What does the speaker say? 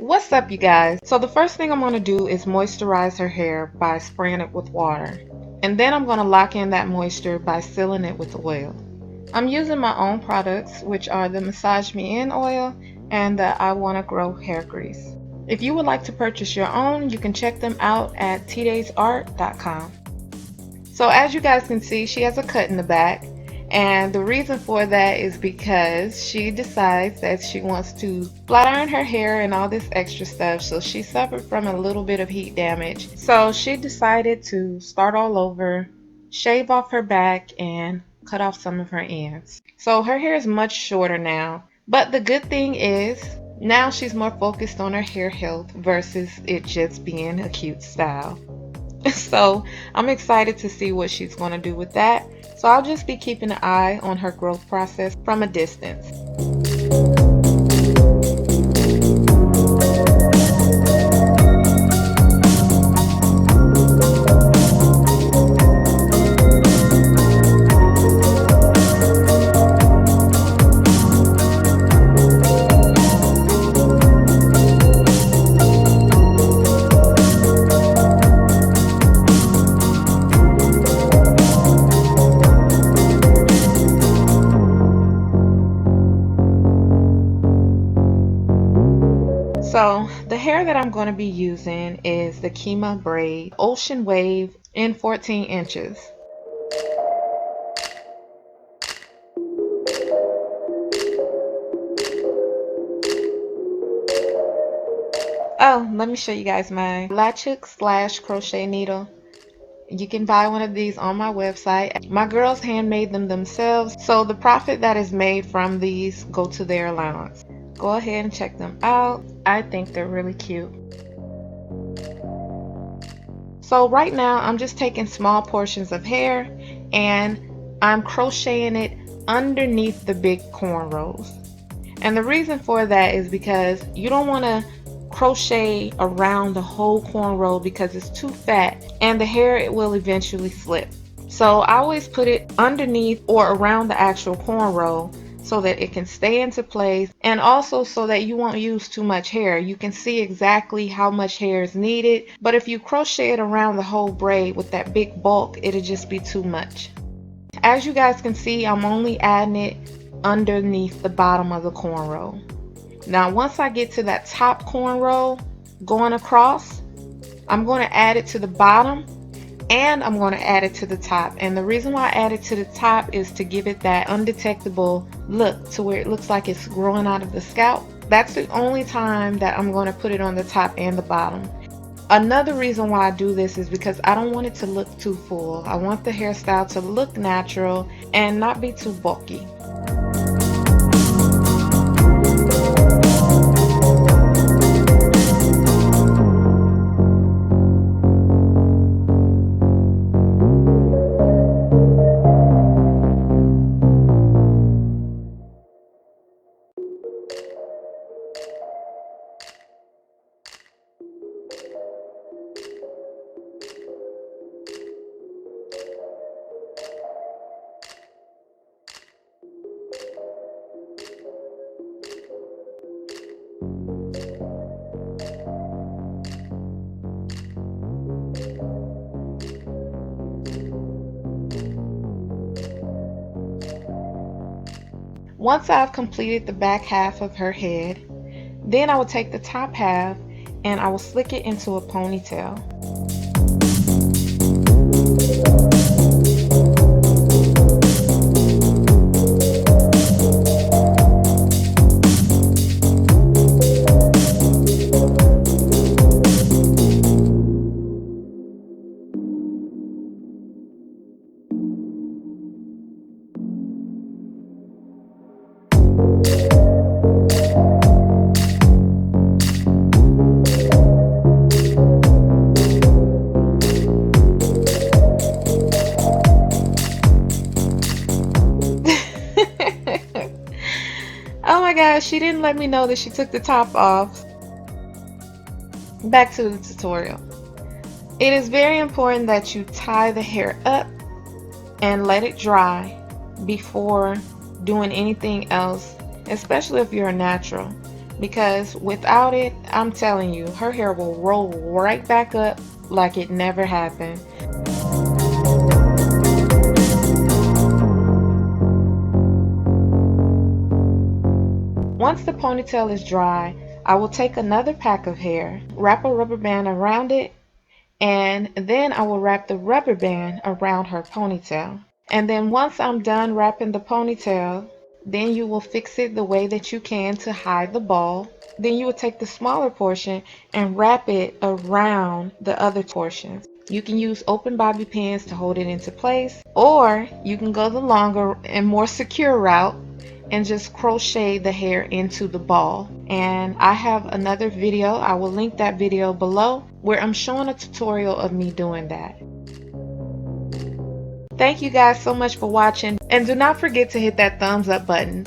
What's up, you guys? So the first thing I'm going to do is moisturize her hair by spraying it with water. And then I'm going to lock in that moisture by sealing it with oil. I'm using my own products, which are the Massage Me In oil and the I Wanna Grow hair grease. If you would like to purchase your own, you can check them out at tdaysart.com. So as you guys can see, she has a cut in the back. And the reason for that is because she decides that she wants to flat iron her hair and all this extra stuff. So she suffered from a little bit of heat damage. So she decided to start all over, shave off her back, and cut off some of her ends. So her hair is much shorter now. But the good thing is, now she's more focused on her hair health versus it just being a cute style. So I'm excited to see what she's going to do with that. So I'll just be keeping an eye on her growth process from a distance. So the hair that I'm going to be using is the Kima braid Ocean Wave in 14 inches. Oh, let me show you guys my latch hook / crochet needle. You can buy one of these on my website. My girls handmade them themselves, so the profit that is made from these go to their allowance. Go ahead and check them out. I think they're really cute. So right now I'm just taking small portions of hair and I'm crocheting it underneath the big cornrows. And the reason for that is because you don't want to crochet around the whole cornrow because it's too fat and the hair it will eventually slip. So I always put it underneath or around the actual cornrow so that it can stay into place, and also so that you won't use too much hair. You can see exactly how much hair is needed, but if you crochet it around the whole braid with that big bulk, it'll just be too much. As you guys can see, I'm only adding it underneath the bottom of the cornrow. Now once I get to that top cornrow going across, I'm going to add it to the bottom and I'm going to add it to the top. And the reason why I add it to the top is to give it that undetectable look to where it looks like it's growing out of the scalp. That's the only time that I'm going to put it on the top and the bottom. Another reason why I do this is because I don't want it to look too full. I want the hairstyle to look natural and not be too bulky. Once I've completed the back half of her head, then I will take the top half and I will slick it into a ponytail. Oh my gosh, she didn't let me know that she took the top off. Back to the tutorial. It is very important that you tie the hair up and let it dry before doing anything else, especially if you're a natural. because without it, I'm telling you, her hair will roll right back up like it never happened. Once the ponytail is dry, I will take another pack of hair, wrap a rubber band around it, and then I will wrap the rubber band around her ponytail. And then once I'm done wrapping the ponytail, then you will fix it the way that you can to hide the ball. Then you will take the smaller portion and wrap it around the other portions. You can use open bobby pins to hold it into place, or you can go the longer and more secure route and just crochet the hair into the ball. And I have another video, I will link that video below, where I'm showing a tutorial of me doing that. Thank you guys so much for watching, and do not forget to hit that thumbs up button.